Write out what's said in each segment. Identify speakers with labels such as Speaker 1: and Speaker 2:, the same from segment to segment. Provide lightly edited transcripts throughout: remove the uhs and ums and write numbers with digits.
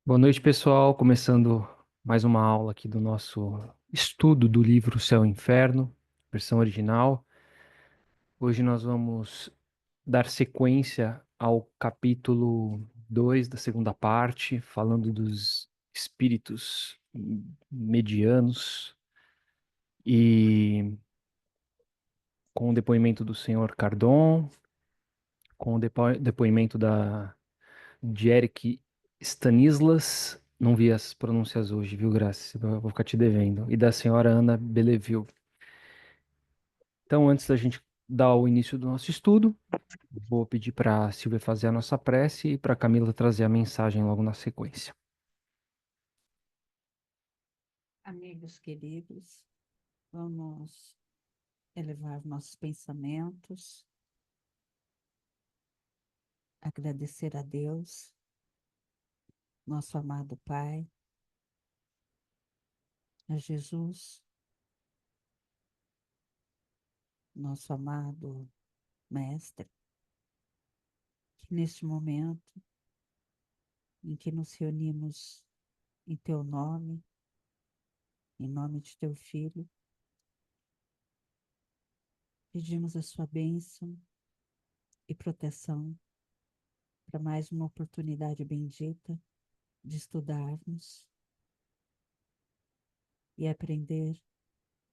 Speaker 1: Boa noite, pessoal. Começando mais uma aula aqui do nosso estudo do livro Céu e Inferno, versão original. Hoje nós vamos dar sequência ao capítulo 2 da segunda parte, falando dos espíritos medianos e com o depoimento do senhor Cardon, com o depoimento de Eric Stanislas, não vi as pronúncias hoje, viu, Graça? Eu vou ficar te devendo. E da senhora Ana Belleville. Então, antes da gente dar o início do nosso estudo, vou pedir para a Silvia fazer a nossa prece e para a Camila trazer a mensagem logo na sequência.
Speaker 2: Amigos queridos, vamos elevar nossos pensamentos, agradecer a Deus, nosso amado Pai, a Jesus, nosso amado Mestre, que neste momento em que nos reunimos em Teu nome, em nome de Teu Filho, pedimos a Sua bênção e proteção para mais uma oportunidade bendita de estudarmos e aprender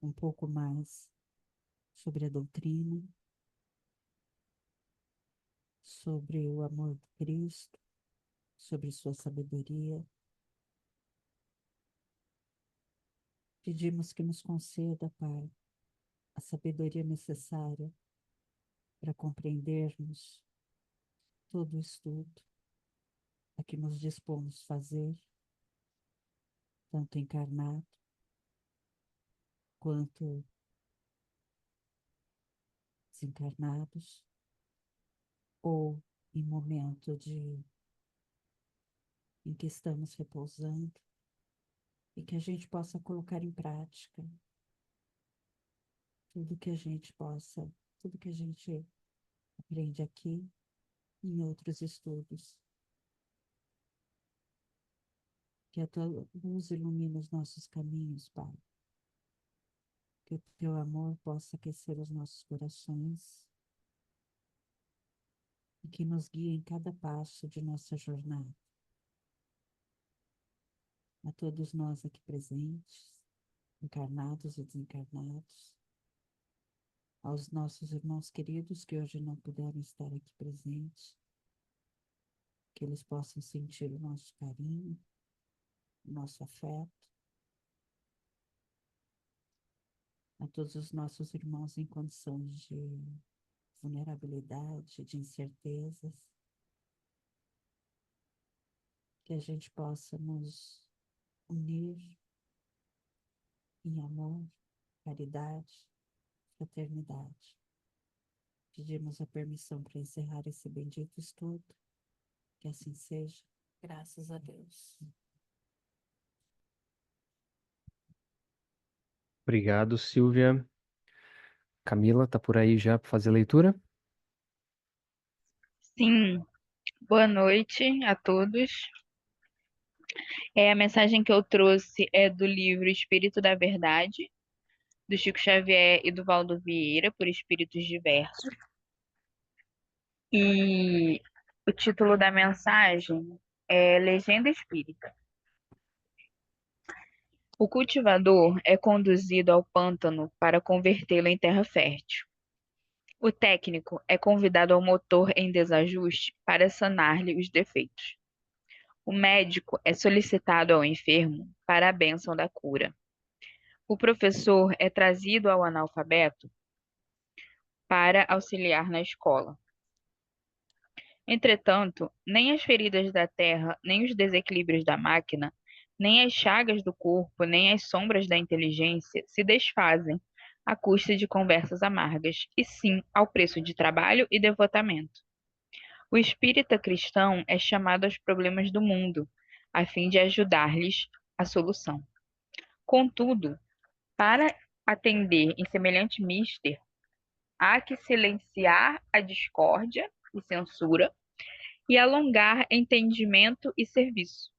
Speaker 2: um pouco mais sobre a doutrina, sobre o amor de Cristo, sobre sua sabedoria. Pedimos que nos conceda, Pai, a sabedoria necessária para compreendermos todo o estudo a que nos dispomos fazer, tanto encarnado quanto desencarnados, ou em momento em que estamos repousando, e que a gente possa colocar em prática tudo que a gente possa, tudo que a gente aprende aqui em outros estudos. Que a tua luz ilumine os nossos caminhos, Pai. Que o teu amor possa aquecer os nossos corações e que nos guie em cada passo de nossa jornada. A todos nós aqui presentes, encarnados e desencarnados, aos nossos irmãos queridos que hoje não puderam estar aqui presentes, que eles possam sentir o nosso carinho, o nosso afeto, a todos os nossos irmãos em condições de vulnerabilidade, de incertezas, que a gente possa nos unir em amor, caridade, fraternidade. Pedimos a permissão para encerrar esse bendito estudo, que assim seja, graças a Deus.
Speaker 1: Obrigado, Silvia. Camila, tá por aí já para fazer a leitura?
Speaker 3: Sim, boa noite a todos. A mensagem que eu trouxe é do livro Espírito da Verdade, do Chico Xavier e do Valdo Vieira, por Espíritos Diversos. E o título da mensagem é Legenda Espírita. O cultivador é conduzido ao pântano para convertê-lo em terra fértil. O técnico é convidado ao motor em desajuste para sanar-lhe os defeitos. O médico é solicitado ao enfermo para a bênção da cura. O professor é trazido ao analfabeto para auxiliar na escola. Entretanto, nem as feridas da terra, nem os desequilíbrios da máquina, nem as chagas do corpo, nem as sombras da inteligência se desfazem à custa de conversas amargas, e sim ao preço de trabalho e devotamento. O espírita cristão é chamado aos problemas do mundo, a fim de ajudar-lhes a solução. Contudo, para atender em semelhante mister, há que silenciar a discórdia e censura e alongar entendimento e serviço.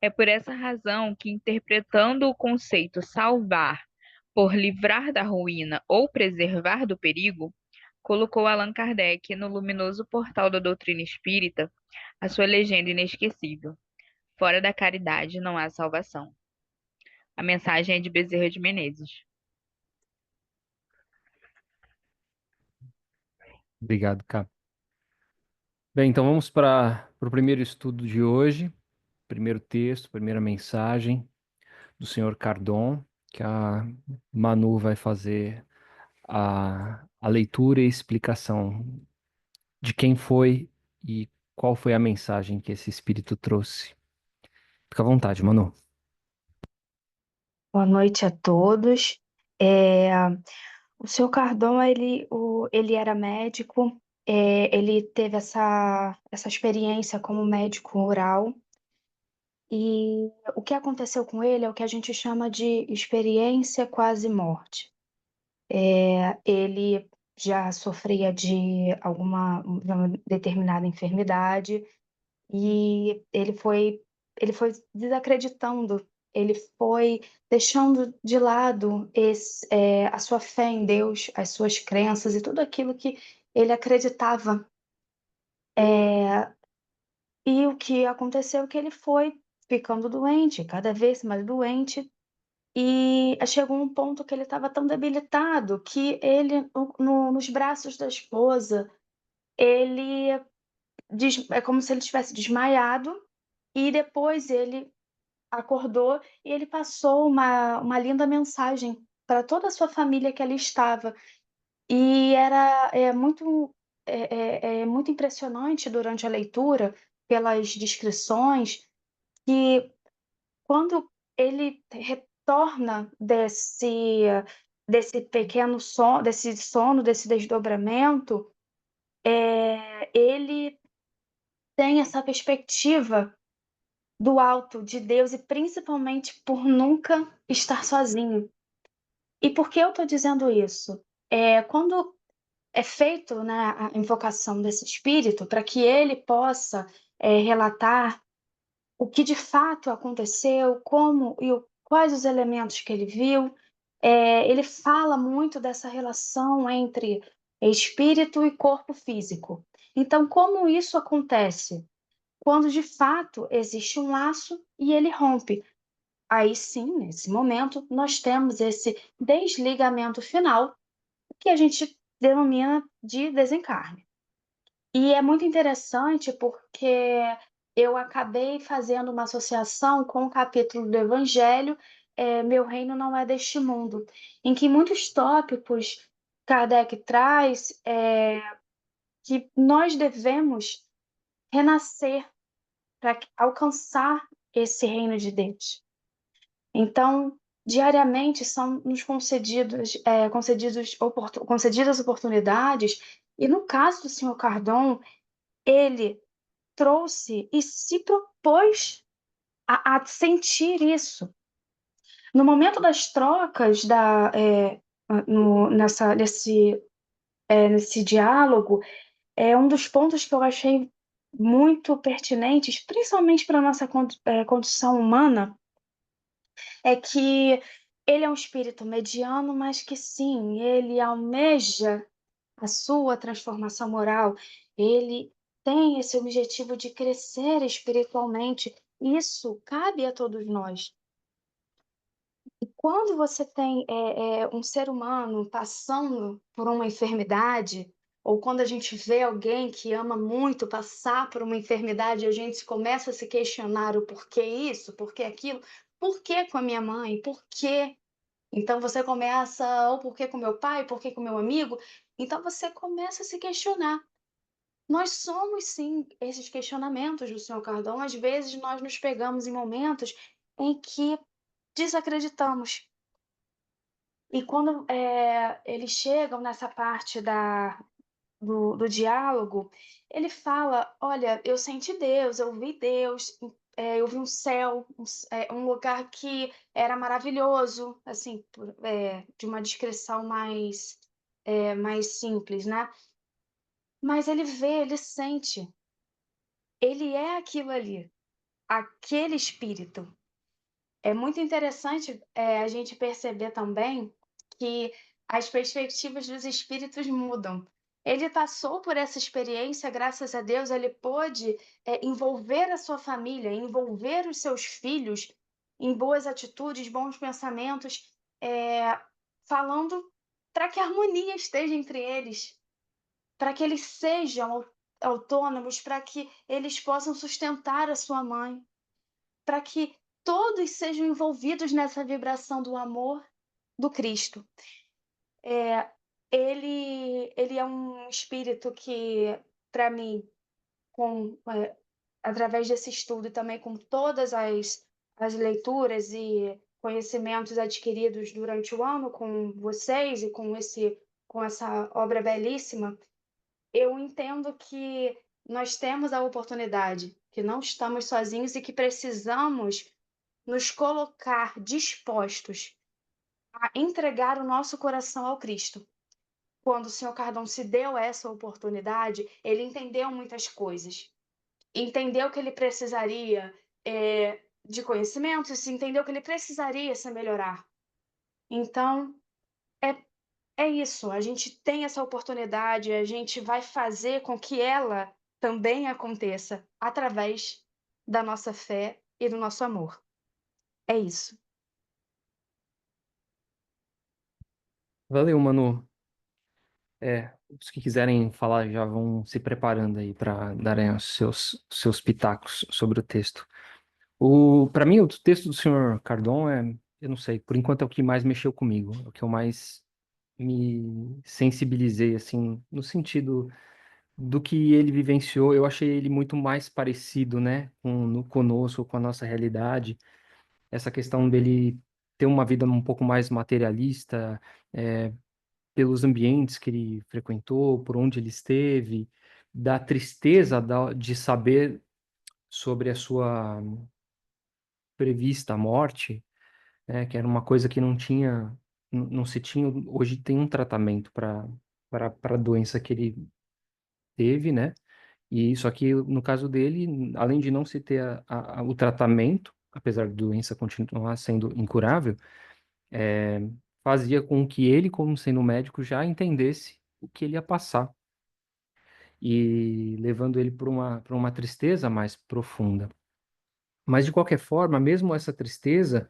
Speaker 3: É por essa razão que, interpretando o conceito salvar por livrar da ruína ou preservar do perigo, colocou Allan Kardec no luminoso portal da doutrina espírita a sua legenda inesquecível: fora da caridade não há salvação. A mensagem é de Bezerra de Menezes.
Speaker 1: Obrigado, Cá. Bem, então vamos para o primeiro estudo de hoje, primeiro texto, primeira mensagem do senhor Cardon, que a Manu vai fazer a leitura e explicação de quem foi e qual foi a mensagem que esse espírito trouxe. Fica à vontade, Manu.
Speaker 4: Boa noite a todos. É, o seu Cardon, ele era médico, ele teve essa experiência como médico rural, e o que aconteceu com ele é o que a gente chama de experiência quase morte. Ele já sofria de uma determinada enfermidade, e ele foi desacreditando, ele foi deixando de lado a sua fé em Deus, as suas crenças e tudo aquilo que ele acreditava. E o que aconteceu é que ele foi ficando doente, cada vez mais doente, e chegou um ponto que ele estava tão debilitado que ele, nos braços da esposa, ele é como se ele tivesse desmaiado, e depois ele acordou e ele passou uma linda mensagem para toda a sua família que ali estava. E é muito impressionante durante a leitura, pelas descrições, que quando ele retorna desse pequeno sono, desse desdobramento, ele tem essa perspectiva do alto de Deus, e principalmente por nunca estar sozinho. E por que eu estou dizendo isso? Quando é feito, né, a invocação desse espírito para que ele possa relatar o que de fato aconteceu, como e quais os elementos que ele viu, ele fala muito dessa relação entre espírito e corpo físico. Então, como isso acontece? Quando de fato existe um laço e ele rompe. Aí sim, nesse momento, nós temos esse desligamento final, que a gente denomina de desencarne. E é muito interessante porque eu acabei fazendo uma associação com o capítulo do Evangelho, Meu Reino Não É Deste Mundo, em que muitos tópicos Kardec traz que nós devemos renascer para alcançar esse reino de Deus. Então, diariamente são nos concedidas oportunidades, e no caso do senhor Cardon, ele trouxe e se propôs a sentir isso. No momento das trocas, nesse diálogo, um dos pontos que eu achei muito pertinentes, principalmente para a nossa condição humana, é que ele é um espírito mediano, mas que sim, ele almeja a sua transformação moral, ele tem esse objetivo de crescer espiritualmente. Isso cabe a todos nós. E quando você tem um ser humano passando por uma enfermidade, ou quando a gente vê alguém que ama muito passar por uma enfermidade, a gente começa a se questionar o porquê isso, porquê aquilo, por que com a minha mãe, por quê? Então você começa, ou por que com meu pai, por que com meu amigo? Então você começa a se questionar. Nós somos sim esses questionamentos do senhor Cardão. Às vezes nós nos pegamos em momentos em que desacreditamos. E quando eles chegam nessa parte do diálogo, ele fala: olha, eu senti Deus, eu vi Deus, eu vi um céu, um lugar que era maravilhoso, assim, de uma descrição mais simples, né? Mas ele vê, ele sente, ele é aquilo ali. aquele espírito. É muito interessante, a gente perceber também que as perspectivas dos espíritos mudam. Ele passou por essa experiência, graças a Deus, ele pôde, envolver a sua família, envolver os seus filhos em boas atitudes, bons pensamentos, falando para que a harmonia esteja entre eles, para que eles sejam autônomos, para que eles possam sustentar a sua mãe, para que todos sejam envolvidos nessa vibração do amor do Cristo. Ele é um espírito que, para mim, através desse estudo e também com todas as leituras e conhecimentos adquiridos durante o ano com vocês e com essa obra belíssima, eu entendo que nós temos a oportunidade, que não estamos sozinhos e que precisamos nos colocar dispostos a entregar o nosso coração ao Cristo. Quando o senhor Cardão se deu essa oportunidade, ele entendeu muitas coisas. Entendeu que ele precisaria de conhecimentos, entendeu que ele precisaria se melhorar. Então, é, é isso. A gente tem essa oportunidade, a gente vai fazer com que ela também aconteça através da nossa fé e do nosso amor. É isso.
Speaker 1: Valeu, Manu. Os que quiserem falar já vão se preparando aí para darem os seus pitacos sobre o texto. Para mim, o texto do senhor Cardon eu não sei, por enquanto é o que mais mexeu comigo, é o que eu mais me sensibilizei, assim, no sentido do que ele vivenciou. Eu achei ele muito mais parecido, né, conosco, com a nossa realidade. Essa questão dele ter uma vida um pouco mais materialista, é, pelos ambientes que ele frequentou, por onde ele esteve, da tristeza de saber sobre a sua prevista morte, né, que era uma coisa que não tinha, não se tinha, hoje tem um tratamento para a doença que ele teve, né? E só que no caso dele, além de não se ter o tratamento, apesar da doença continuar sendo incurável, é, fazia com que ele, como sendo médico, já entendesse o que ele ia passar e levando ele para uma tristeza mais profunda. Mas de qualquer forma, mesmo essa tristeza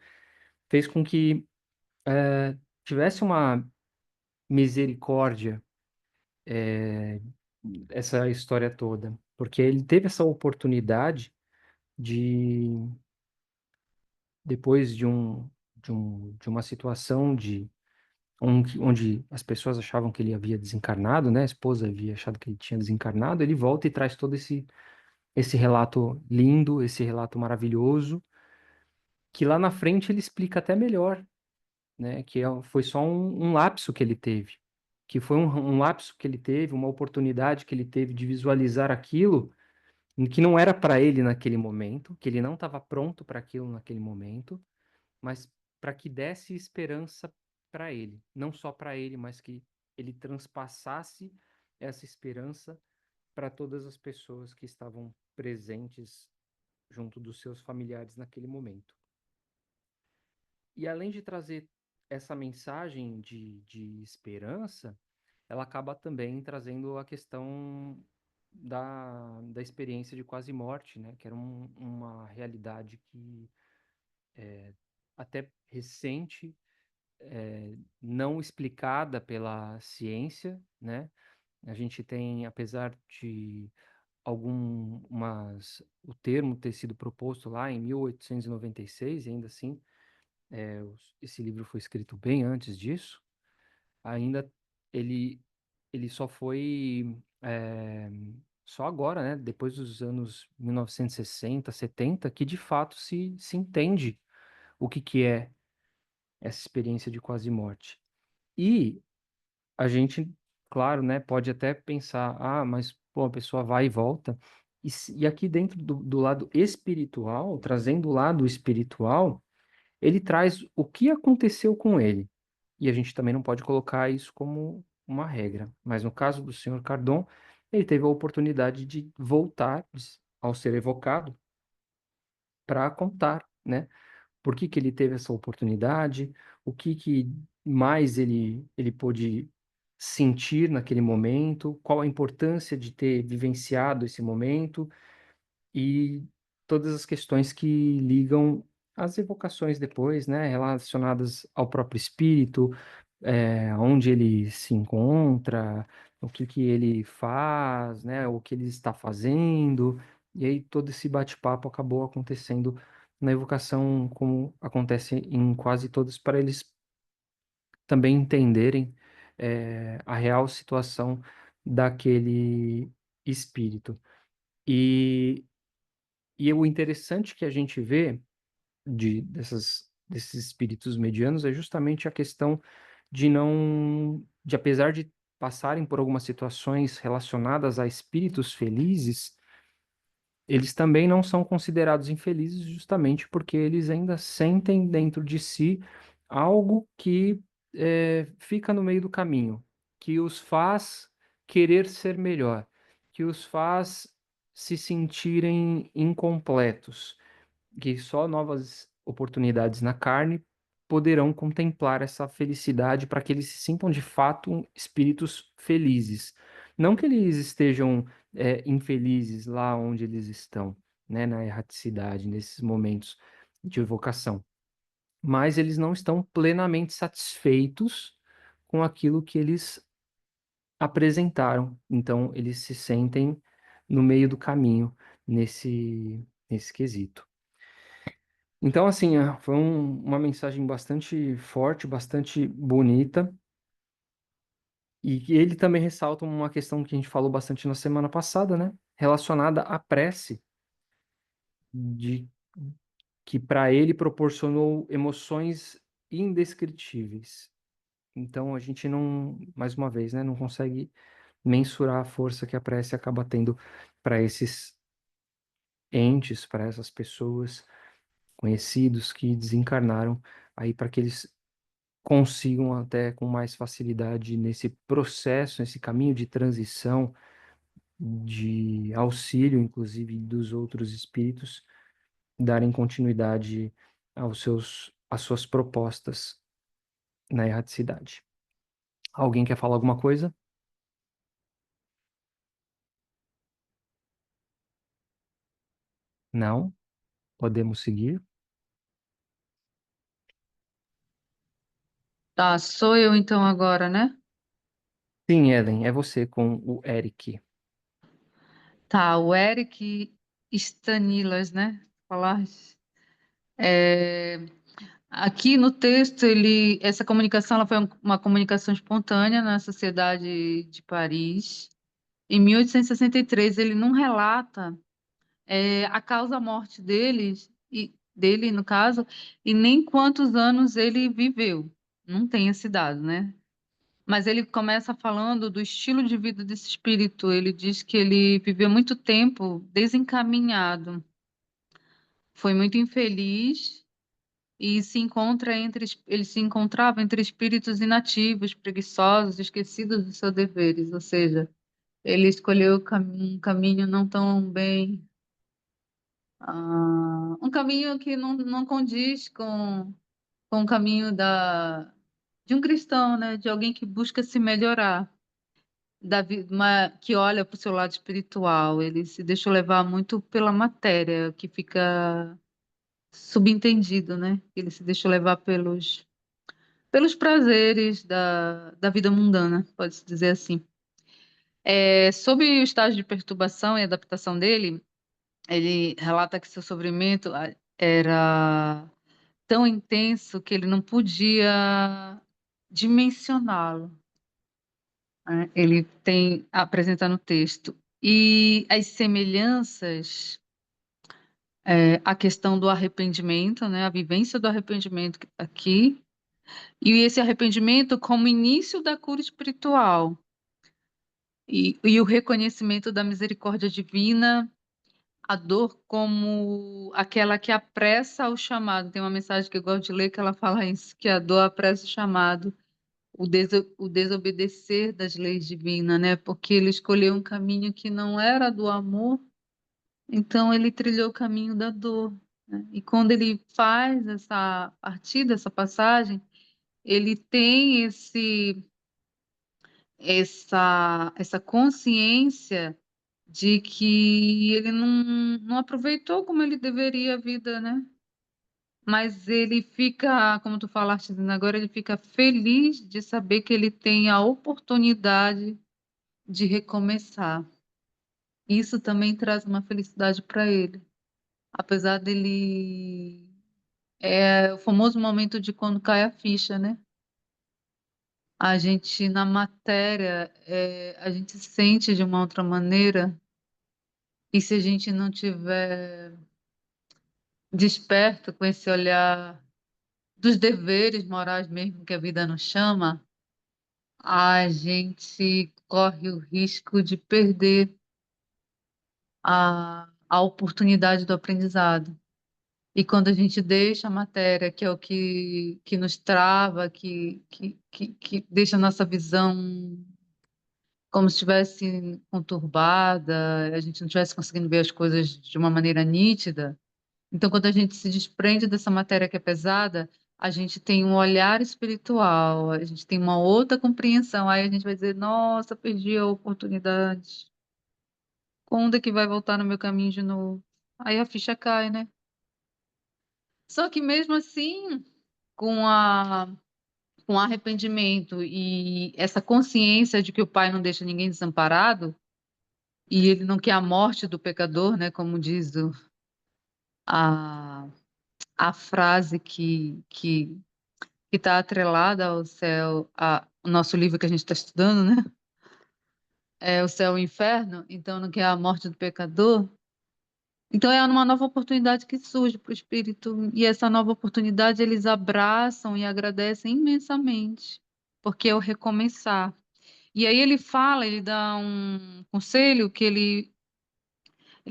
Speaker 1: fez com que tivesse uma misericórdia, é, essa história toda, porque ele teve essa oportunidade de, depois de uma situação onde as pessoas achavam que ele havia desencarnado, né? A esposa havia achado que ele tinha desencarnado, ele volta e traz todo esse relato lindo, esse relato maravilhoso, que lá na frente ele explica até melhor, né? Que foi só um lapso que ele teve, que foi um lapso que ele teve, uma oportunidade que ele teve de visualizar aquilo que não era para ele naquele momento, que ele não estava pronto para aquilo naquele momento, mas para que desse esperança para ele, não só para ele, mas que ele transpassasse essa esperança para todas as pessoas que estavam presentes junto dos seus familiares naquele momento. E além de trazer essa mensagem de esperança, ela acaba também trazendo a questão da experiência de quase morte, né? Que era uma realidade que até recente, não explicada pela ciência, né? A gente tem, apesar de o termo ter sido proposto lá em 1896, e ainda assim, esse livro foi escrito bem antes disso, ainda ele, ele só foi, só agora, né, depois dos anos 1960, 70, que de fato se entende o que é essa experiência de quase morte. E a gente, claro, né, pode até pensar, mas pô, a pessoa vai e volta. E aqui dentro do lado espiritual, trazendo o lado espiritual, ele traz o que aconteceu com ele. E a gente também não pode colocar isso como uma regra. Mas no caso do senhor Cardon, ele teve a oportunidade de voltar ao ser evocado para contar, né? Por que que ele teve essa oportunidade, o que mais ele pôde sentir naquele momento, qual a importância de ter vivenciado esse momento e todas as questões que ligam às evocações depois, né, relacionadas ao próprio espírito, onde ele se encontra, o que que ele faz, né, o que ele está fazendo, e aí todo esse bate-papo acabou acontecendo na evocação, como acontece em quase todas, para eles também entenderem, a real situação daquele espírito. E e o interessante que a gente vê desses espíritos medianos é justamente a questão de apesar de passarem por algumas situações relacionadas a espíritos felizes, eles também não são considerados infelizes justamente porque eles ainda sentem dentro de si algo que fica no meio do caminho, que os faz querer ser melhor, que os faz se sentirem incompletos, que só novas oportunidades na carne poderão contemplar essa felicidade para que eles se sintam de fato espíritos felizes. Não que eles estejam infelizes lá onde eles estão, né, na erraticidade, nesses momentos de evocação, mas eles não estão plenamente satisfeitos com aquilo que eles apresentaram. Então, eles se sentem no meio do caminho nesse quesito. Então, assim, foi uma mensagem bastante forte, bastante bonita. E ele também ressalta uma questão que a gente falou bastante na semana passada, né? Relacionada à prece, de que para ele proporcionou emoções indescritíveis. Então, a gente não, mais uma vez, né, não consegue mensurar a força que a prece acaba tendo para esses entes, para essas pessoas conhecidos que desencarnaram aí para que eles consigam até com mais facilidade nesse processo, nesse caminho de transição, de auxílio, inclusive, dos outros espíritos, darem continuidade às suas propostas na erraticidade. Alguém quer falar alguma coisa? Não? Podemos seguir?
Speaker 5: Tá, sou eu então agora, né?
Speaker 1: Sim, Ellen, é você com o Eric.
Speaker 5: Tá, o Eric Stanilas, né? Falar. É, aqui no texto, essa comunicação ela foi uma comunicação espontânea na Sociedade de Paris. Em 1863, ele não relata a causa-morte dele, no caso, e nem quantos anos ele viveu. Não tem esse dado, né? Mas ele começa falando do estilo de vida desse espírito. Ele diz que ele viveu muito tempo desencaminhado, foi muito infeliz e ele se encontrava entre espíritos inativos, preguiçosos, esquecidos dos seus deveres. Ou seja, ele escolheu um caminho não tão bem, um caminho que não condiz com o caminho de um cristão, né? De alguém que busca se melhorar. Que olha para o seu lado espiritual, ele se deixou levar muito pela matéria, que fica subentendido, né? Ele se deixou levar pelos prazeres da vida mundana, pode-se dizer assim. Sobre o estágio de perturbação e adaptação dele, ele relata que seu sofrimento era tão intenso que ele não podia dimensioná-lo, né? Ele apresenta no texto. E as semelhanças, a questão do arrependimento, né? A vivência do arrependimento aqui, e esse arrependimento como início da cura espiritual, e o reconhecimento da misericórdia divina, a dor como aquela que apressa o chamado. Tem uma mensagem que eu gosto de ler que ela fala isso, que a dor apressa o chamado, o desobedecer das leis divinas, né? Porque ele escolheu um caminho que não era do amor, então ele trilhou o caminho da dor. né? E quando ele faz essa partida, essa passagem, ele tem essa consciência de que ele não aproveitou como ele deveria a vida, né? Mas ele fica, como tu falaste agora, ele fica feliz de saber que ele tem a oportunidade de recomeçar. Isso também traz uma felicidade para ele. Apesar dele. É o famoso momento de quando cai a ficha, né? A gente, na matéria, a gente sente de uma outra maneira, e se a gente não tiver desperto com esse olhar dos deveres morais mesmo que a vida nos chama, a gente corre o risco de perder a oportunidade do aprendizado. E quando a gente deixa a matéria, que é o que nos trava, que deixa a nossa visão como se estivesse conturbada, a gente não estivesse conseguindo ver as coisas de uma maneira nítida. Então, quando a gente se desprende dessa matéria que é pesada, a gente tem um olhar espiritual, a gente tem uma outra compreensão. Aí a gente vai dizer: nossa, perdi a oportunidade. Quando é que vai voltar no meu caminho de novo? Aí a ficha cai, né? Só que mesmo assim, com com arrependimento e essa consciência de que o Pai não deixa ninguém desamparado, e ele não quer a morte do pecador, né? Como diz a, a frase que está atrelada ao céu, o nosso livro que a gente está estudando, né? É o céu e o inferno, então não quer a morte do pecador. Então é uma nova oportunidade que surge para o Espírito, e essa nova oportunidade eles abraçam e agradecem imensamente, porque é o recomeçar. E aí ele fala, ele dá um conselho que ele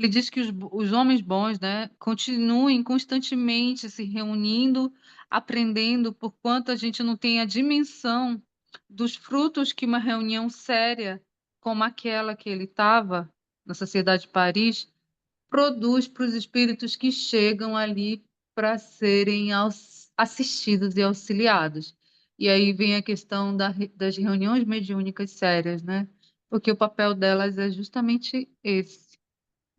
Speaker 5: diz que os homens bons, né, continuem constantemente se reunindo, aprendendo, por quanto a gente não tem a dimensão dos frutos que uma reunião séria, como aquela que ele estava, na Sociedade de Paris, produz para os espíritos que chegam ali para serem assistidos e auxiliados. E aí vem a questão das reuniões mediúnicas sérias, né? Porque o papel delas é justamente esse,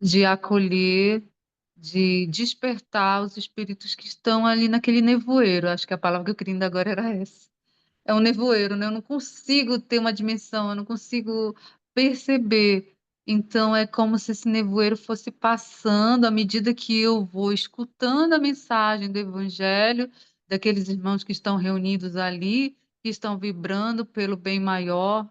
Speaker 5: de acolher, de despertar os espíritos que estão ali naquele nevoeiro. Acho que a palavra que eu queria ainda agora era essa. É um nevoeiro, né? Eu não consigo ter uma dimensão, eu não consigo perceber. Então é como se esse nevoeiro fosse passando à medida que eu vou escutando a mensagem do Evangelho, daqueles irmãos que estão reunidos ali, que estão vibrando pelo bem maior,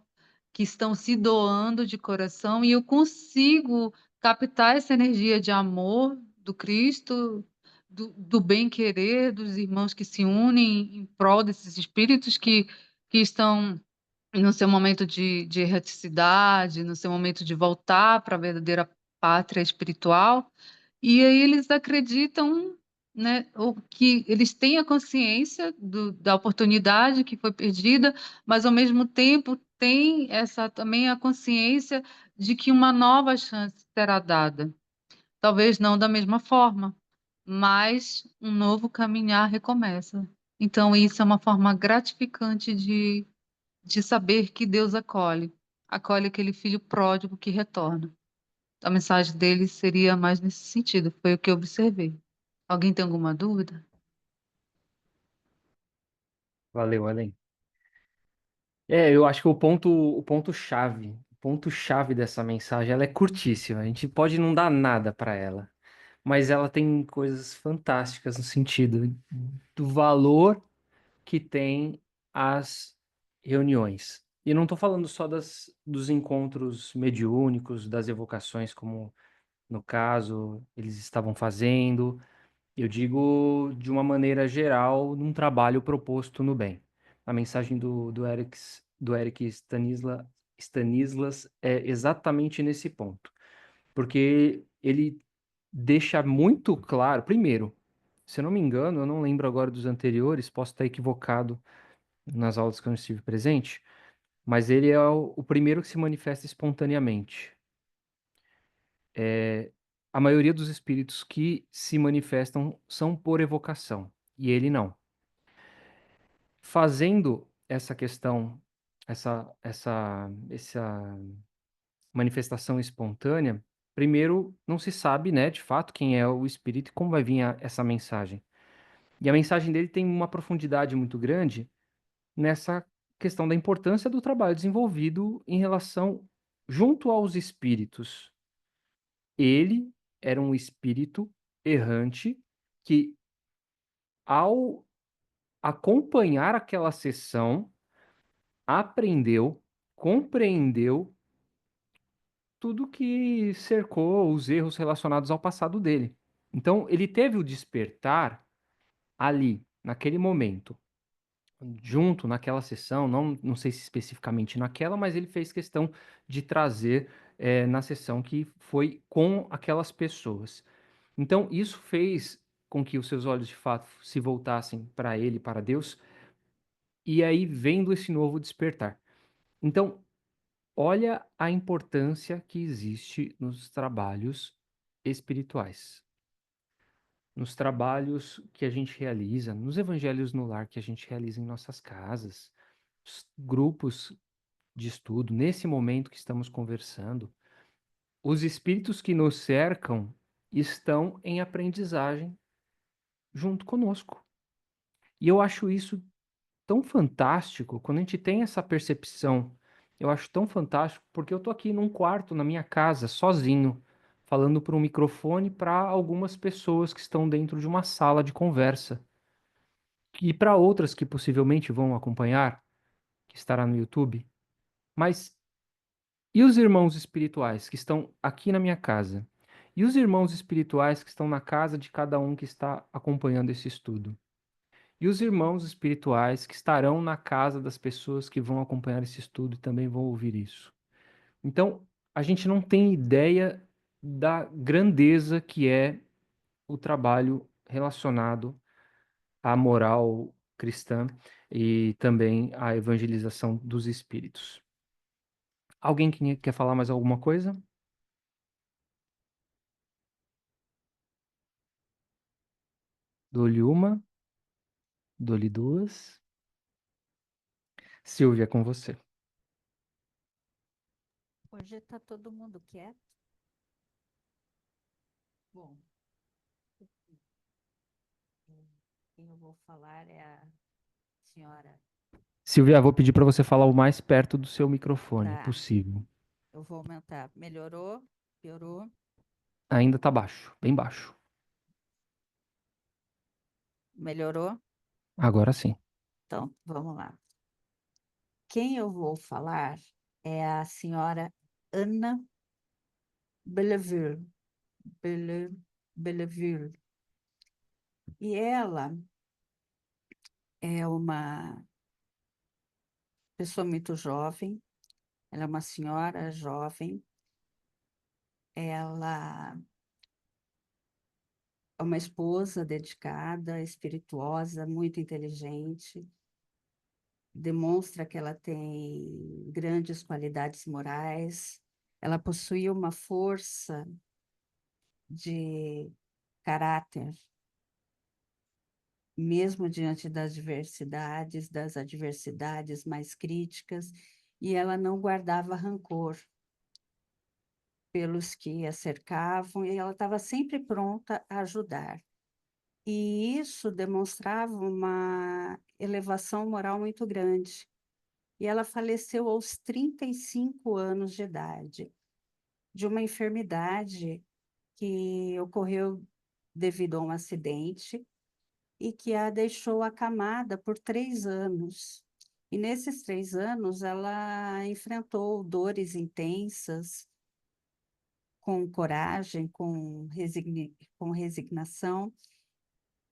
Speaker 5: que estão se doando de coração, e eu consigo captar essa energia de amor do Cristo, do bem-querer dos irmãos que se unem em prol desses espíritos que estão no seu momento de erraticidade, no seu momento de voltar para a verdadeira pátria espiritual. E aí eles acreditam, né, que eles têm a consciência da oportunidade que foi perdida, mas ao mesmo tempo têm essa também a consciência de que uma nova chance será dada. Talvez não da mesma forma, mas um novo caminhar recomeça. Então, isso é uma forma gratificante de saber que Deus acolhe aquele filho pródigo que retorna. A mensagem dele seria mais nesse sentido, foi o que eu observei. Alguém tem alguma dúvida?
Speaker 1: Valeu, Ellen. Eu acho que o ponto chave dessa mensagem, ela é curtíssima. A gente pode não dar nada para ela, mas ela tem coisas fantásticas no sentido do valor que tem as reuniões. E não estou falando só dos encontros mediúnicos, das evocações, como no caso eles estavam fazendo. Eu digo de uma maneira geral, num trabalho proposto no bem. A mensagem do Eric Stanislas é exatamente nesse ponto, porque ele deixa muito claro, primeiro, se eu não me engano, eu não lembro agora dos anteriores, posso estar equivocado nas aulas que eu não estive presente, mas ele é o primeiro que se manifesta espontaneamente. a maioria dos espíritos que se manifestam são por evocação, e ele não. Fazendo essa questão, essa manifestação espontânea, primeiro não se sabe, né, de fato, quem é o espírito e como vai vir essa mensagem. E a mensagem dele tem uma profundidade muito grande nessa questão da importância do trabalho desenvolvido em relação junto aos espíritos. Ele era um espírito errante que, ao acompanhar aquela sessão, aprendeu, compreendeu tudo que cercou os erros relacionados ao passado dele. Então, ele teve o despertar ali, naquele momento, junto naquela sessão, não sei se especificamente naquela, mas ele fez questão de trazer na sessão que foi com aquelas pessoas. Então, isso fez com que os seus olhos de fato se voltassem para ele, para Deus, e aí vendo esse novo despertar. Então, olha a importância que existe nos trabalhos espirituais, nos trabalhos que a gente realiza, nos evangelhos no lar que a gente realiza em nossas casas, os grupos de estudo, nesse momento que estamos conversando. Os espíritos que nos cercam estão em aprendizagem junto conosco. E eu acho isso tão fantástico quando a gente tem essa percepção. Eu acho tão fantástico porque eu tô aqui num quarto na minha casa, sozinho, falando para um microfone para algumas pessoas que estão dentro de uma sala de conversa. E para outras que possivelmente vão acompanhar, que estará no YouTube. Mas e os irmãos espirituais que estão aqui na minha casa? E os irmãos espirituais que estão na casa de cada um que está acompanhando esse estudo? E os irmãos espirituais que estarão na casa das pessoas que vão acompanhar esse estudo e também vão ouvir isso. Então, a gente não tem ideia da grandeza que é o trabalho relacionado à moral cristã e também à evangelização dos espíritos. Alguém que quer falar mais alguma coisa? Dou-lhe uma, dou-lhe duas. Silvia, é com você.
Speaker 2: Hoje está todo mundo quieto. Bom, quem eu vou falar é a senhora.
Speaker 1: Silvia, vou pedir para você falar o mais perto do seu microfone
Speaker 2: Tá,
Speaker 1: possível.
Speaker 2: eu vou aumentar. Melhorou? Piorou?
Speaker 1: Ainda tá baixo, bem baixo.
Speaker 2: Melhorou?
Speaker 1: Agora sim.
Speaker 2: Então, vamos lá. Quem eu vou falar é a senhora Ana Belleville. Belleville. E ela é uma pessoa muito jovem, ela é uma senhora jovem, ela é uma esposa dedicada, espirituosa, muito inteligente, demonstra que ela tem grandes qualidades morais, ela possui uma força de caráter, mesmo diante das adversidades mais críticas, e ela não guardava rancor pelos que a cercavam, e ela estava sempre pronta a ajudar. E isso demonstrava uma elevação moral muito grande. E ela faleceu aos 35 anos de idade, de uma enfermidade que ocorreu devido a um acidente e que a deixou acamada por 3 anos. E nesses 3 anos, ela enfrentou dores intensas, com coragem, com resignação.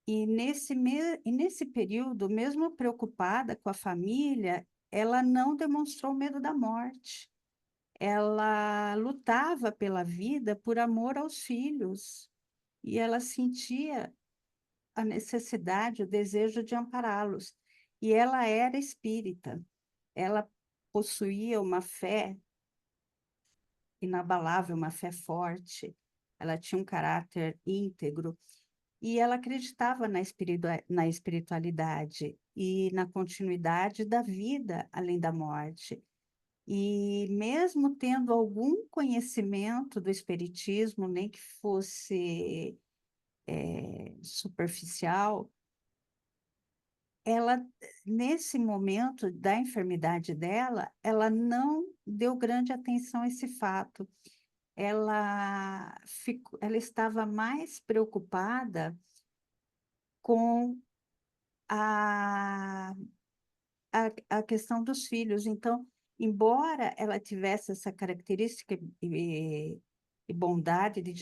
Speaker 2: E nesse período, mesmo preocupada com a família, ela não demonstrou medo da morte. Ela lutava pela vida por amor aos filhos. E ela sentia a necessidade, o desejo de ampará-los. E ela era espírita. Ela possuía uma fé inabalável, uma fé forte. ela tinha um caráter íntegro e ela acreditava na espiritualidade e na continuidade da vida além da morte. E mesmo tendo algum conhecimento do espiritismo, nem que fosse superficial, ela, nesse momento da enfermidade dela, ela não deu grande atenção a esse fato. Ela estava mais preocupada com a, a questão dos filhos. Então, embora ela tivesse essa característica e bondade, de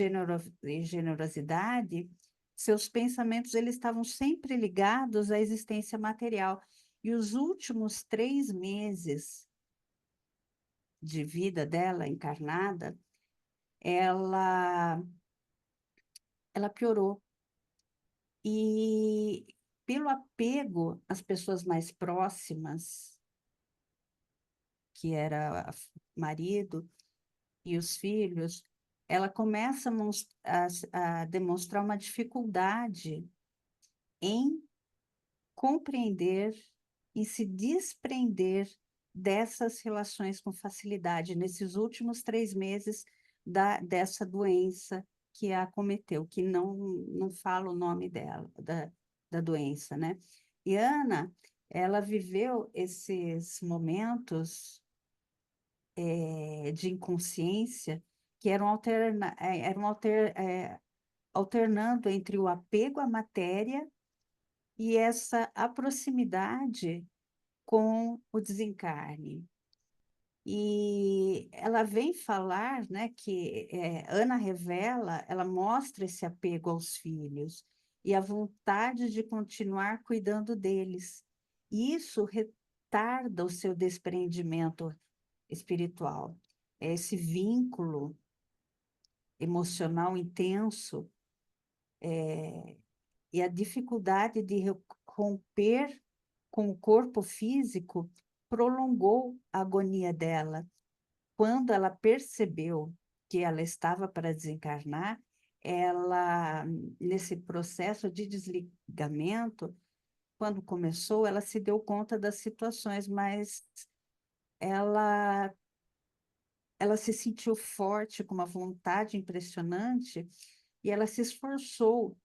Speaker 2: generosidade, seus pensamentos eles estavam sempre ligados à existência material. E os últimos 3 meses de vida dela encarnada, ela, ela piorou. E pelo apego às pessoas mais próximas, que era marido e os filhos, ela começa a demonstrar uma dificuldade em compreender e se desprender dessas relações com facilidade nesses últimos 3 meses dessa doença que a acometeu, que não fala o nome dela, da doença, né? E Ana, ela viveu esses momentos de inconsciência que alternando entre o apego à matéria e essa a proximidade com o desencarne. E ela vem falar, né, que Ana revela, ela mostra esse apego aos filhos e a vontade de continuar cuidando deles. E isso retarda o seu desprendimento espiritual. Esse vínculo emocional intenso e a dificuldade de romper com o corpo físico prolongou a agonia dela. Quando ela percebeu que ela estava para desencarnar, ela, nesse processo de desligamento, quando começou, ela se deu conta das situações, mas ela, ela se sentiu forte, com uma vontade impressionante, e ela se esforçou.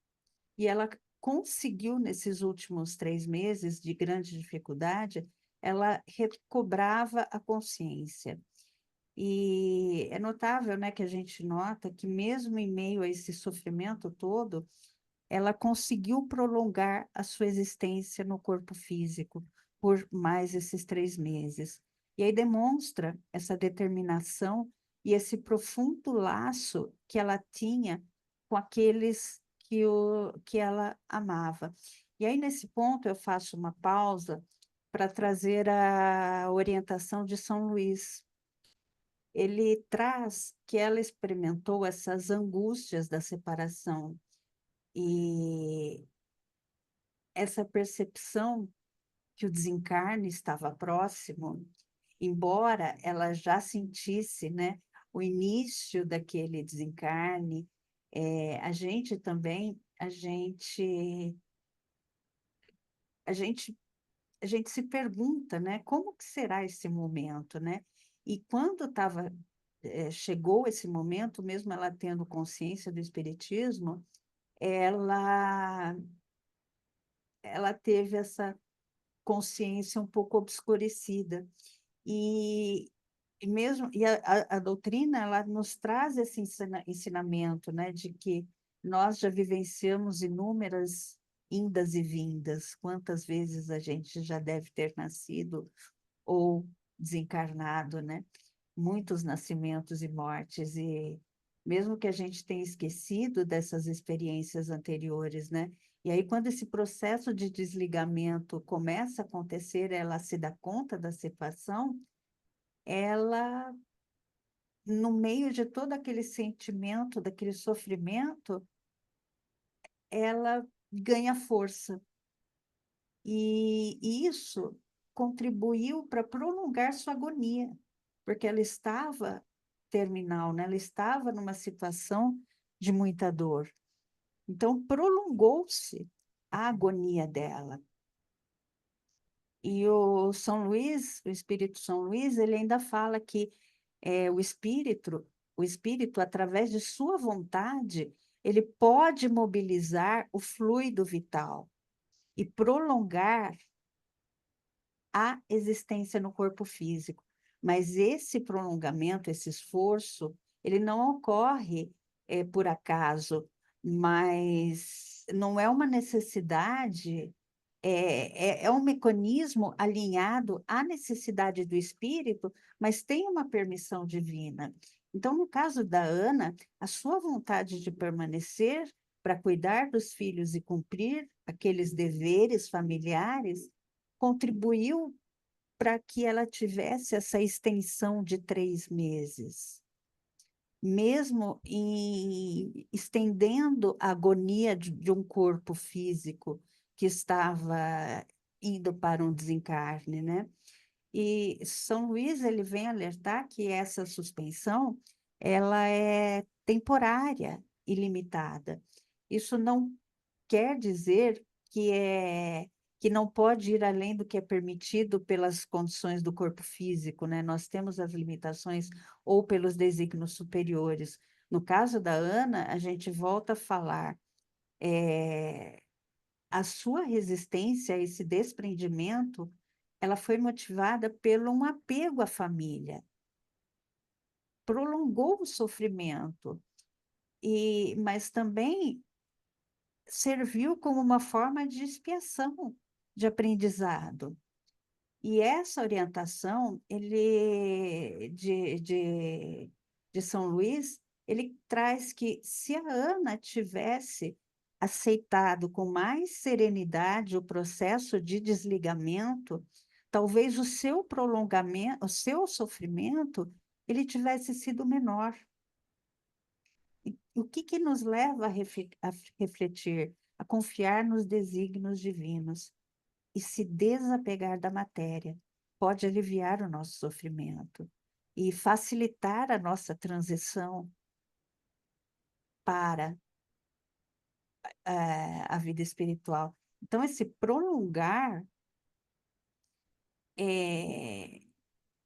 Speaker 2: E ela conseguiu, nesses últimos 3 meses de grande dificuldade, ela recobrava a consciência. E é notável, né, que a gente nota que mesmo em meio a esse sofrimento todo, ela conseguiu prolongar a sua existência no corpo físico por mais esses 3 meses. E aí demonstra essa determinação e esse profundo laço que ela tinha com aqueles que ela amava. E aí, nesse ponto, eu faço uma pausa para trazer a orientação de São Luís. Ele traz que ela experimentou essas angústias da separação e essa percepção que o desencarne estava próximo, embora ela já sentisse, né, o início daquele desencarne, a gente também, a gente, a gente se pergunta, né, como que será esse momento, né? E quando chegou esse momento, mesmo ela tendo consciência do espiritismo, ela, ela teve essa consciência um pouco obscurecida. E a doutrina ela nos traz esse ensinamento, né, de que nós já vivenciamos inúmeras indas e vindas, quantas vezes a gente já deve ter nascido ou desencarnado, né? Muitos nascimentos e mortes, e mesmo que a gente tenha esquecido dessas experiências anteriores, né? E aí, quando esse processo de desligamento começa a acontecer, ela se dá conta da situação, ela, no meio de todo aquele sentimento, daquele sofrimento, ela ganha força. E isso contribuiu para prolongar sua agonia, porque ela estava terminal, né? Ela estava numa situação de muita dor. Então, prolongou-se a agonia dela. E o São Luís, o Espírito São Luís, ele ainda fala que o espírito, através de sua vontade, ele pode mobilizar o fluido vital e prolongar a existência no corpo físico. Mas esse prolongamento, esse esforço, ele não ocorre por acaso, mas não é uma necessidade, é um mecanismo alinhado à necessidade do espírito, mas tem uma permissão divina. Então, no caso da Ana, a sua vontade de permanecer para cuidar dos filhos e cumprir aqueles deveres familiares contribuiu para que ela tivesse essa extensão de 3 meses. Mesmo estendendo a agonia de um corpo físico que estava indo para um desencarne, né? E São Luís, ele vem alertar que essa suspensão, ela é temporária e limitada. Isso não quer dizer que não pode ir além do que é permitido pelas condições do corpo físico, né? Nós temos as limitações ou pelos desígnios superiores. No caso da Ana, a gente volta a falar, a sua resistência a esse desprendimento, ela foi motivada pelo um apego à família, prolongou o sofrimento, mas também serviu como uma forma de expiação, de aprendizado. E essa orientação de São Luís, ele traz que se a Ana tivesse aceitado com mais serenidade o processo de desligamento, talvez o seu prolongamento, o seu sofrimento, ele tivesse sido menor. O que nos leva a refletir, a confiar nos desígnios divinos e se desapegar da matéria? Pode aliviar o nosso sofrimento e facilitar a nossa transição para a vida espiritual. Então, esse prolongar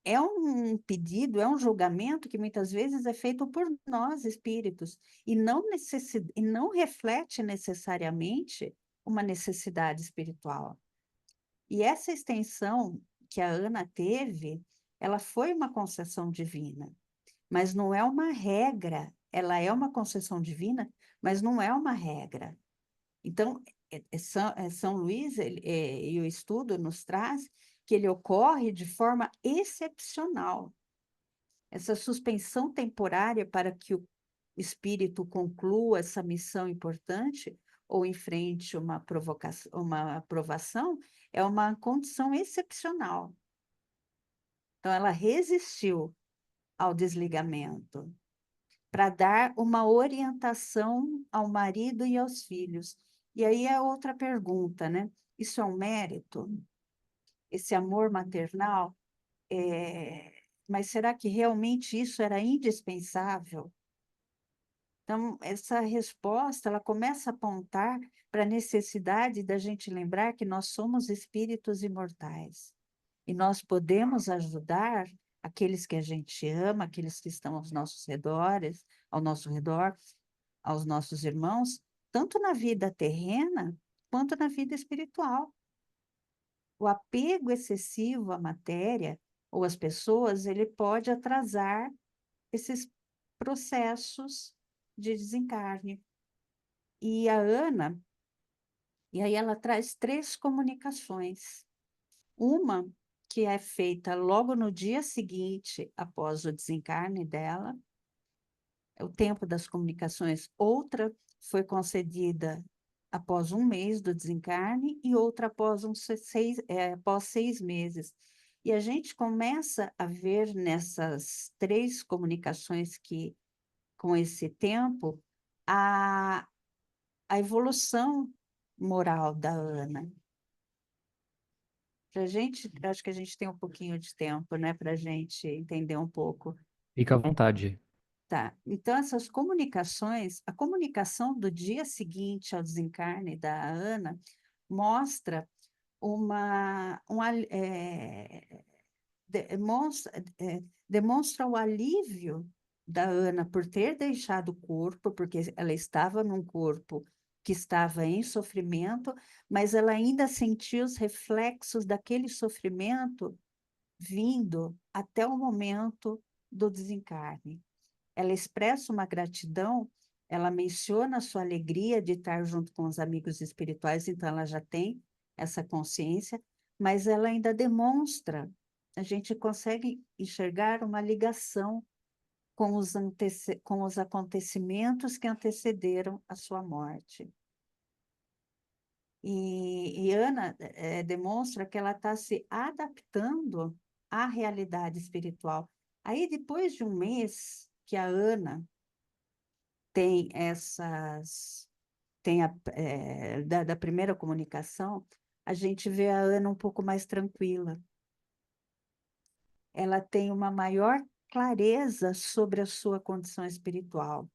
Speaker 2: é um pedido, é um julgamento que muitas vezes é feito por nós, espíritos, e não reflete necessariamente uma necessidade espiritual. E essa extensão que a Ana teve, ela foi uma concessão divina, mas não é uma regra. Ela é uma concessão divina, mas não é uma regra. Então, São Luís e o estudo nos traz que ele ocorre de forma excepcional. Essa suspensão temporária para que o espírito conclua essa missão importante ou enfrente uma provação é uma condição excepcional. Então, ela resistiu ao desligamento para dar uma orientação ao marido e aos filhos. E aí é outra pergunta, né? Isso é um mérito? Esse amor maternal? Mas será que realmente isso era indispensável? Então, essa resposta, ela começa a apontar para a necessidade da gente lembrar que nós somos espíritos imortais. E nós podemos ajudar aqueles que a gente ama, aqueles que estão aos nossos redores, ao nosso redor, aos nossos irmãos, tanto na vida terrena quanto na vida espiritual. O apego excessivo à matéria ou às pessoas, ele pode atrasar esses processos de desencarne. E a Ana, e aí ela traz 3 comunicações. Uma que é feita logo no dia seguinte, após o desencarne dela, é o tempo das comunicações. Outra foi concedida após 1 mês do desencarne e outra após 6 meses. E a gente começa a ver nessas 3 comunicações que, com esse tempo, a evolução moral da Ana. Para a gente, acho que a gente tem um pouquinho de tempo, né, para a gente entender um pouco.
Speaker 1: Fica à vontade.
Speaker 2: Tá, então essas comunicações, a comunicação do dia seguinte ao desencarne da Ana mostra demonstra o alívio da Ana por ter deixado o corpo, porque ela estava num corpo que estava em sofrimento, mas ela ainda sentia os reflexos daquele sofrimento vindo até o momento do desencarne. Ela expressa uma gratidão, ela menciona a sua alegria de estar junto com os amigos espirituais, então ela já tem essa consciência, mas ela ainda demonstra, a gente consegue enxergar uma ligação com os acontecimentos que antecederam a sua morte. E Ana demonstra que ela está se adaptando à realidade espiritual. Aí, depois de um mês que a Ana tem da primeira comunicação, a gente vê a Ana um pouco mais tranquila. Ela tem uma maior clareza sobre a sua condição espiritual.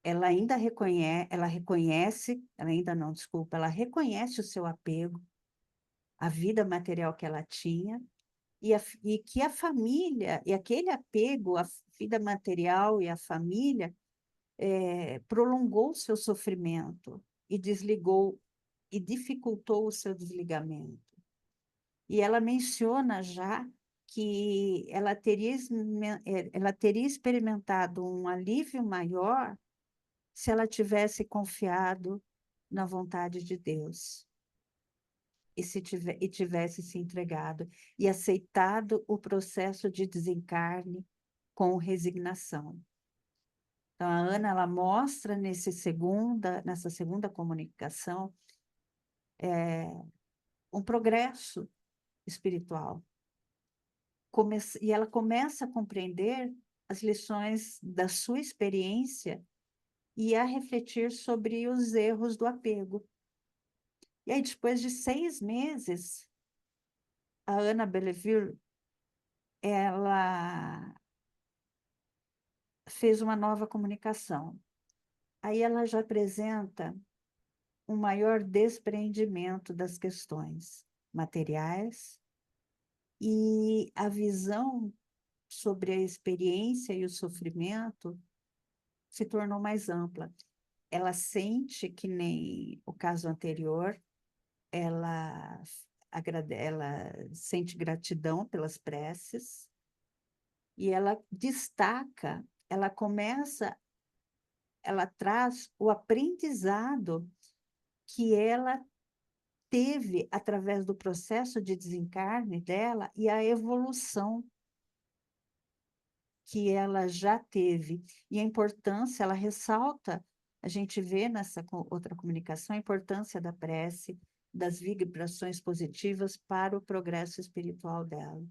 Speaker 2: Ela reconhece o seu apego à vida material que ela tinha, e que a família, e aquele apego à vida material e à família, prolongou o seu sofrimento e desligou e dificultou o seu desligamento. E ela menciona já que ela teria experimentado um alívio maior se ela tivesse confiado na vontade de Deus e tivesse se entregado e aceitado o processo de desencarne com resignação. Então, a Ana, ela mostra nessa segunda comunicação um progresso espiritual. E ela começa a compreender as lições da sua experiência e a refletir sobre os erros do apego. E aí, depois de 6 meses, a Ana Belleville, ela fez uma nova comunicação. Aí ela já apresenta um maior despreendimento das questões materiais e a visão sobre a experiência e o sofrimento se tornou mais ampla. Ela sente que nem o caso anterior, ela sente gratidão pelas preces e ela destaca, ela traz o aprendizado que ela teve através do processo de desencarne dela e a evolução que ela já teve. E a importância, ela ressalta, a gente vê nessa outra comunicação, a importância da prece, das vibrações positivas para o progresso espiritual dela.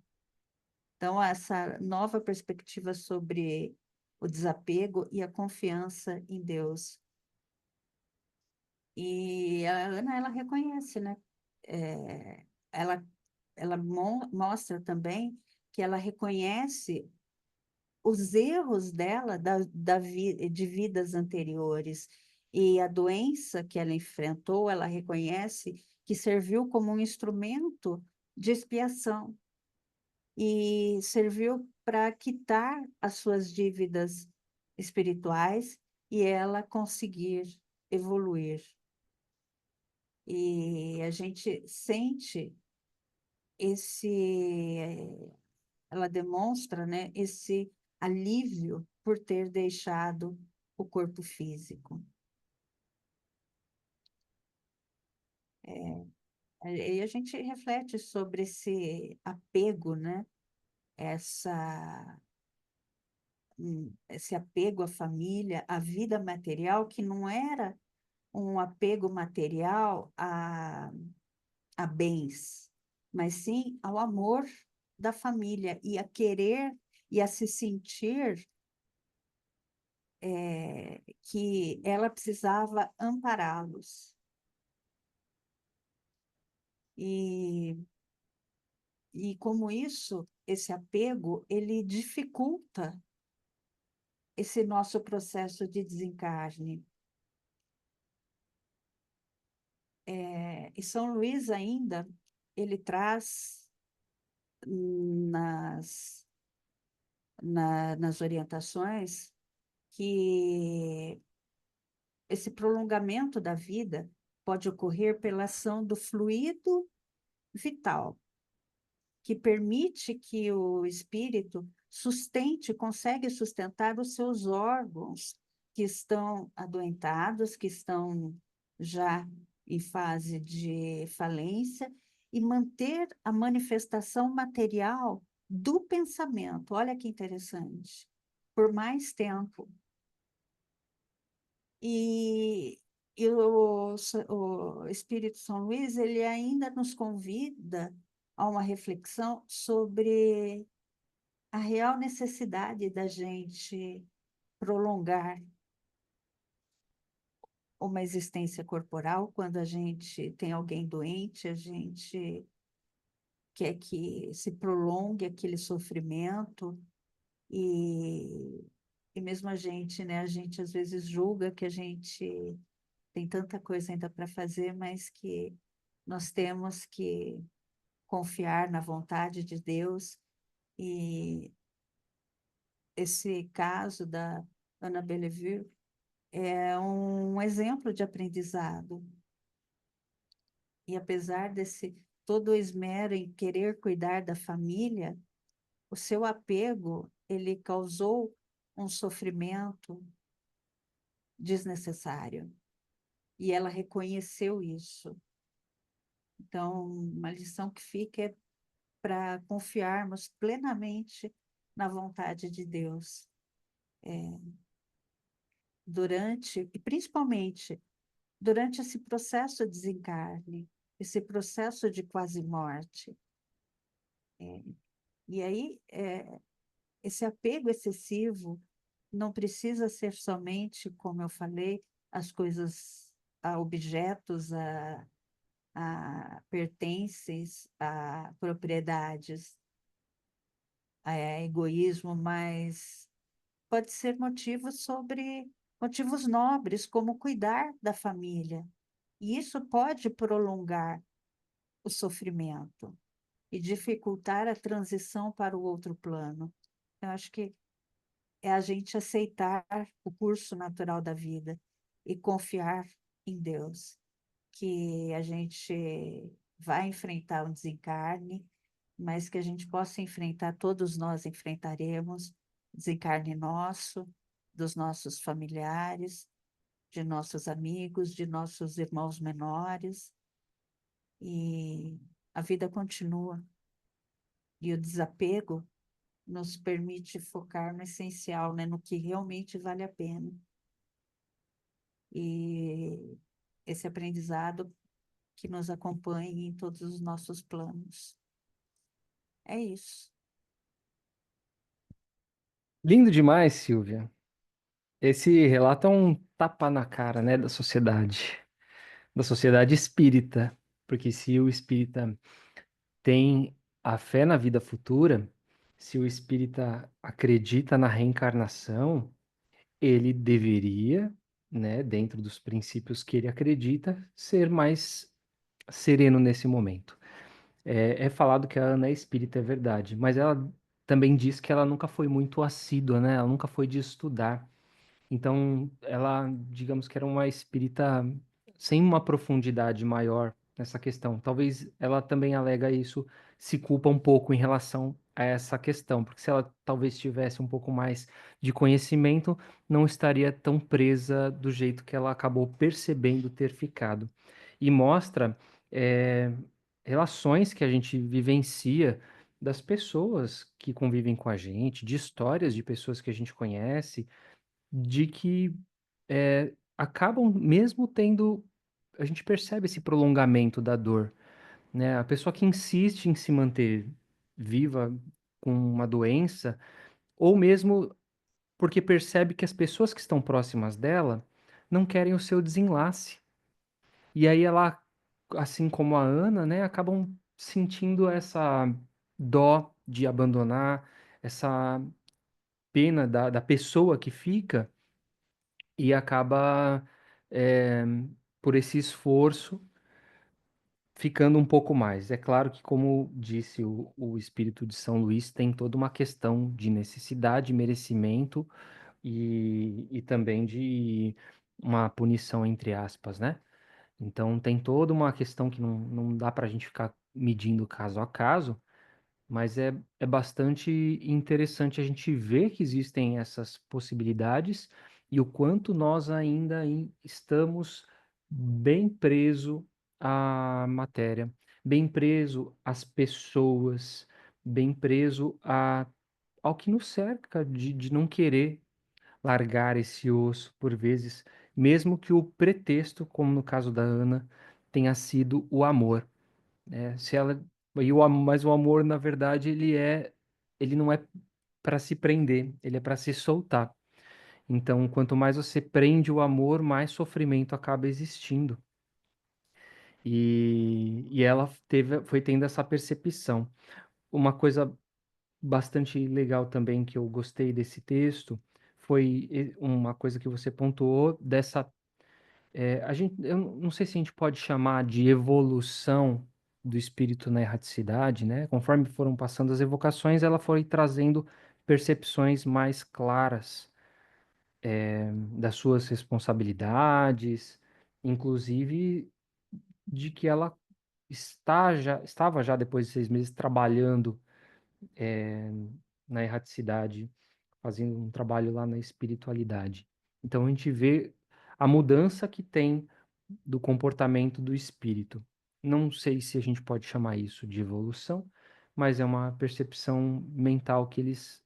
Speaker 2: Então, essa nova perspectiva sobre o desapego e a confiança em Deus. E a Ana, ela reconhece, né? Ela mostra também que ela reconhece os erros dela de vidas anteriores e a doença que ela enfrentou, ela reconhece que serviu como um instrumento de expiação e serviu para quitar as suas dívidas espirituais e ela conseguir evoluir. E a gente sente ela demonstra, né, esse alívio por ter deixado o corpo físico. E a gente reflete sobre esse apego, né? Esse apego à família, à vida material, que não era um apego material a bens, mas sim ao amor da família e a querer e a se sentir que ela precisava ampará-los. E como esse apego, ele dificulta esse nosso processo de desencarne. E São Luís ainda, ele traz nas, nas orientações que esse prolongamento da vida pode ocorrer pela ação do fluido vital, que permite que o espírito consegue sustentar os seus órgãos que estão adoentados, que estão já em fase de falência, e manter a manifestação material do pensamento. Olha que interessante. Por mais tempo. E, o Espírito São Luís, ele ainda nos convida a uma reflexão sobre a real necessidade da gente prolongar uma existência corporal. Quando a gente tem alguém doente, a gente quer que se prolongue aquele sofrimento e mesmo a gente, né? A gente às vezes julga que a gente tem tanta coisa ainda para fazer, mas que nós temos que confiar na vontade de Deus. E esse caso da Ana Bellevue é um exemplo de aprendizado. E apesar desse todo o esmero em querer cuidar da família, o seu apego, ele causou um sofrimento desnecessário. E ela reconheceu isso. Então, uma lição que fica é para confiarmos plenamente na vontade de Deus. Durante, e principalmente durante esse processo de desencarne, esse processo de quase morte. E aí, esse apego excessivo não precisa ser somente, como eu falei, as coisas, a objetos, a pertences, a propriedades, a egoísmo, mas pode ser motivos nobres, como cuidar da família. E isso pode prolongar o sofrimento e dificultar a transição para o outro plano. Eu acho que é a gente aceitar o curso natural da vida e confiar em Deus, que a gente vai enfrentar um desencarne, mas que a gente possa enfrentar, todos nós enfrentaremos, desencarne nosso, dos nossos familiares, de nossos amigos, de nossos irmãos menores, e a vida continua. E o desapego nos permite focar no essencial, né, no que realmente vale a pena. E esse aprendizado que nos acompanhe em todos os nossos planos. É isso.
Speaker 1: Lindo demais, Silvia. Esse relato é um tapa na cara, né, da sociedade espírita, porque se o espírita tem a fé na vida futura, se o espírita acredita na reencarnação, ele deveria, né, dentro dos princípios que ele acredita, ser mais sereno nesse momento. É falado que a Ana é espírita, é verdade, mas ela também diz que ela nunca foi muito assídua, né? Ela nunca foi de estudar. Então, ela, digamos que era uma espírita sem uma profundidade maior nessa questão. Talvez ela também alega isso, se culpa um pouco em relação a essa questão, porque se ela talvez tivesse um pouco mais de conhecimento, não estaria tão presa do jeito que ela acabou percebendo ter ficado. E mostra, eh, relações que a gente vivencia das pessoas que convivem com a gente, de histórias de pessoas que a gente conhece de que acabam mesmo tendo. A gente percebe esse prolongamento da dor, né? A pessoa que insiste em se manter viva com uma doença, ou mesmo porque percebe que as pessoas que estão próximas dela não querem o seu desenlace. E aí ela, assim como a Ana, né, acabam sentindo essa dó de abandonar, essa pena da pessoa que fica e acaba, é, por esse esforço, ficando um pouco mais. É claro que, como disse o espírito de São Luís, tem toda uma questão de necessidade, merecimento e também de uma punição, entre aspas, né? Então, tem toda uma questão que não dá para a gente ficar medindo caso a caso, mas é bastante interessante a gente ver que existem essas possibilidades e o quanto nós ainda estamos bem preso à matéria, bem preso às pessoas, bem preso ao que nos cerca, de não querer largar esse osso por vezes, mesmo que o pretexto, como no caso da Ana, tenha sido o amor, né? Se ela mas o amor, na verdade, ele não é para se prender, ele é para se soltar. Então, quanto mais você prende o amor, mais sofrimento acaba existindo. E ela foi tendo essa percepção. Uma coisa bastante legal também que eu gostei desse texto foi uma coisa que você pontuou dessa. Eu não sei se a gente pode chamar de evolução do espírito na erraticidade, né? Conforme foram passando as evocações, ela foi trazendo percepções mais claras, das suas responsabilidades, inclusive de que ela estava já depois de 6 meses trabalhando, é, na erraticidade, fazendo um trabalho lá na espiritualidade. Então a gente vê a mudança que tem do comportamento do espírito. Não sei se a gente pode chamar isso de evolução, mas é uma percepção mental que os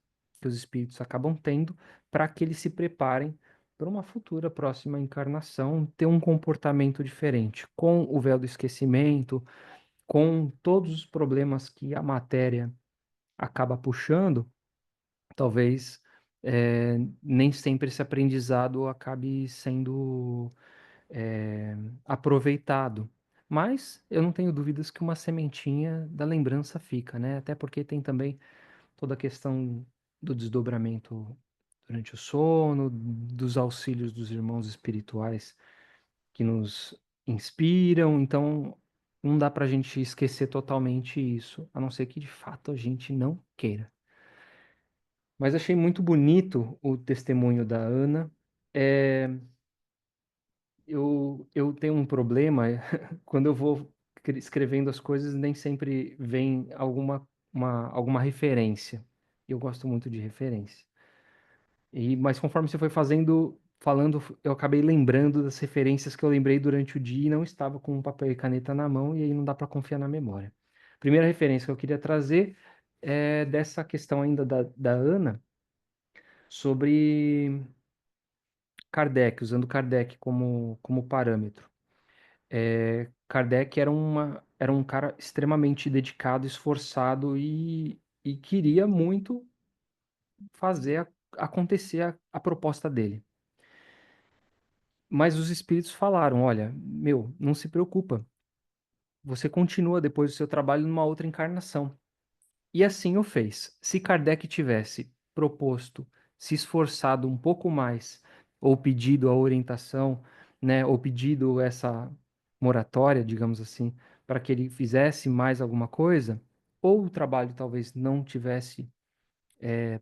Speaker 1: espíritos acabam tendo para que eles se preparem para uma futura próxima encarnação, ter um comportamento diferente, com o véu do esquecimento, com todos os problemas que a matéria acaba puxando, talvez nem sempre esse aprendizado acabe sendo aproveitado. Mas eu não tenho dúvidas que uma sementinha da lembrança fica, né? Até porque tem também toda a questão do desdobramento durante o sono, dos auxílios dos irmãos espirituais que nos inspiram. Então, não dá para a gente esquecer totalmente isso, a não ser que de fato a gente não queira. Mas achei muito bonito o testemunho da Ana. É, eu tenho um problema, quando eu vou escrevendo as coisas, nem sempre vem alguma referência. Eu gosto muito de referência. Mas conforme você foi falando, eu acabei lembrando das referências que eu lembrei durante o dia e não estava com papel e caneta na mão, e aí não dá para confiar na memória. Primeira referência que eu queria trazer é dessa questão ainda da Ana, sobre Kardec, usando Kardec como parâmetro. Kardec era um cara extremamente dedicado, esforçado e queria muito fazer acontecer a proposta dele. Mas os espíritos falaram: olha, meu, não se preocupa, você continua depois do seu trabalho numa outra encarnação. E assim o fez. Se Kardec tivesse proposto, se esforçado um pouco mais, ou pedido a orientação, né, ou pedido essa moratória, digamos assim, para que ele fizesse mais alguma coisa, ou o trabalho talvez não tivesse,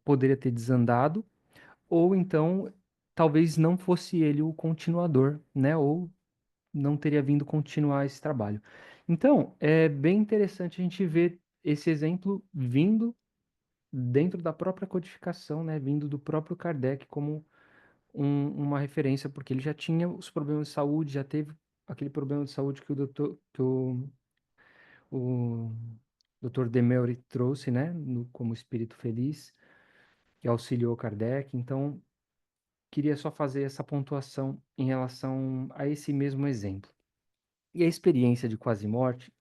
Speaker 1: poderia ter desandado, ou então talvez não fosse ele o continuador, né, ou não teria vindo continuar esse trabalho. Então, é bem interessante a gente ver esse exemplo vindo dentro da própria codificação, né, vindo do próprio Kardec como uma referência, porque ele já tinha os problemas de saúde, já teve aquele problema de saúde que o Dr. Demery trouxe, né, como espírito feliz, que auxiliou Kardec. Então, queria só fazer essa pontuação em relação a esse mesmo exemplo. E a experiência de quase morte,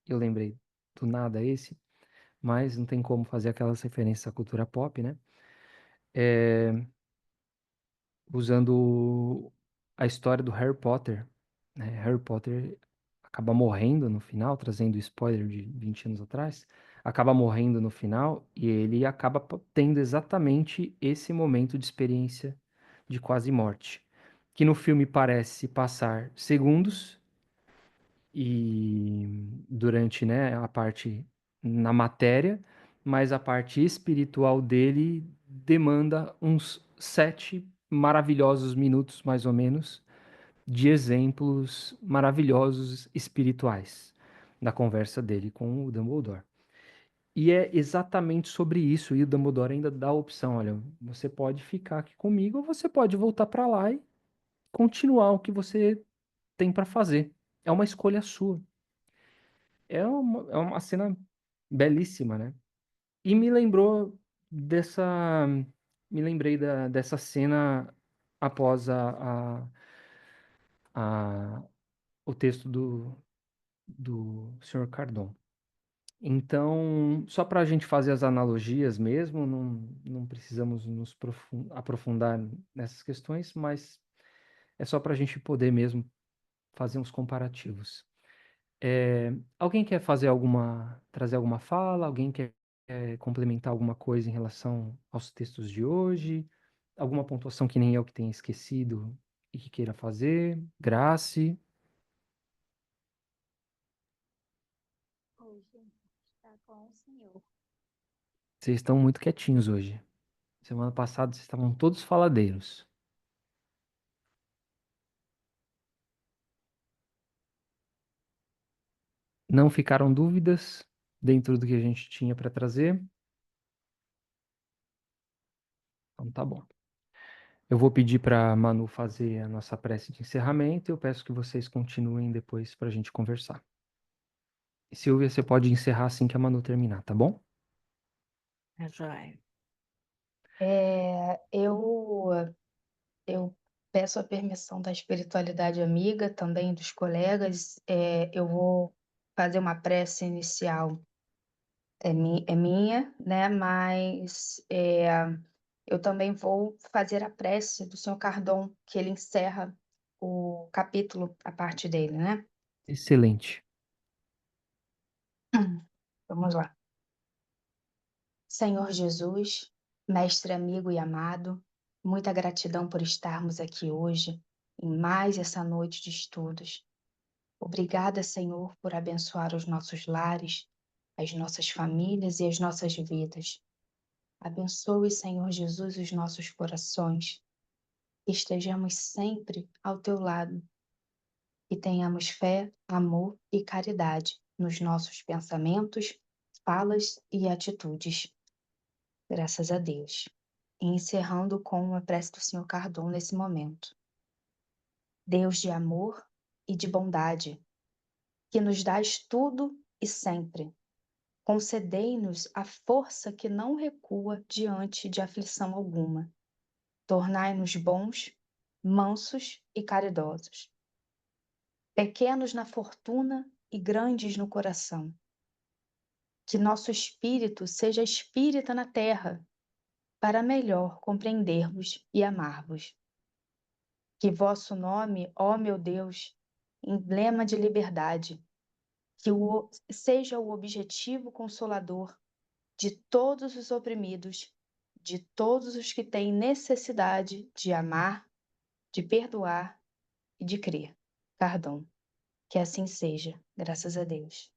Speaker 1: eu lembrei do nada esse, mas não tem como fazer aquelas referências à cultura pop, né? É, usando a história do Harry Potter, né? Harry Potter acaba morrendo no final, trazendo spoiler de 20 anos atrás, acaba morrendo no final e ele acaba tendo exatamente esse momento de experiência de quase morte, que no filme parece passar segundos e durante, né, a parte na matéria, mas a parte espiritual dele demanda uns 7 maravilhosos minutos, mais ou menos, de exemplos maravilhosos espirituais da conversa dele com o Dumbledore. E é exatamente sobre isso, e o Dumbledore ainda dá a opção, olha, você pode ficar aqui comigo ou você pode voltar para lá e continuar o que você tem para fazer. É uma escolha sua. É uma cena belíssima, né? E me lembrou dessa. Me lembrei dessa cena após o texto do Sr. Cardon. Então, só para a gente fazer as analogias mesmo, não precisamos nos aprofundar nessas questões, mas é só para a gente poder mesmo fazer uns comparativos. Alguém quer trazer alguma fala? Alguém quer complementar alguma coisa em relação aos textos de hoje? Alguma pontuação que nem eu que tenha esquecido e que queira fazer? Grace,
Speaker 4: Hoje está com o Senhor.
Speaker 1: vocês estão muito quietinhos hoje. Semana passada vocês estavam todos faladeiros. Não ficaram dúvidas dentro do que a gente tinha para trazer? Então tá bom. Eu vou pedir para Manu fazer a nossa prece de encerramento e eu peço que vocês continuem depois para a gente conversar. Silvia, você pode encerrar assim que a Manu terminar, tá bom?
Speaker 2: É joia.
Speaker 4: Eu peço a permissão da espiritualidade amiga, também dos colegas. Eu vou fazer uma prece inicial, é minha, né? Mas eu também vou fazer a prece do Senhor Cardon, que ele encerra o capítulo, a parte dele, né?
Speaker 1: Excelente.
Speaker 4: Vamos lá. Senhor Jesus, mestre amigo e amado, muita gratidão por estarmos aqui hoje, em mais essa noite de estudos. Obrigada, Senhor, por abençoar os nossos lares, as nossas famílias e as nossas vidas. Abençoe, Senhor Jesus, os nossos corações. Que estejamos sempre ao teu lado e tenhamos fé, amor e caridade nos nossos pensamentos, falas e atitudes. Graças a Deus. E encerrando com a prece do Senhor Cardon nesse momento. Deus de amor e de bondade, que nos dás tudo e sempre, concedei-nos a força que não recua diante de aflição alguma. Tornai-nos bons, mansos e caridosos, pequenos na fortuna e grandes no coração. Que nosso espírito seja espírita na terra, para melhor compreendermos e amar-vos. Que vosso nome, ó meu Deus, emblema de liberdade, seja o objetivo consolador de todos os oprimidos, de todos os que têm necessidade de amar, de perdoar e de crer. Cardon. Que assim seja, graças a Deus.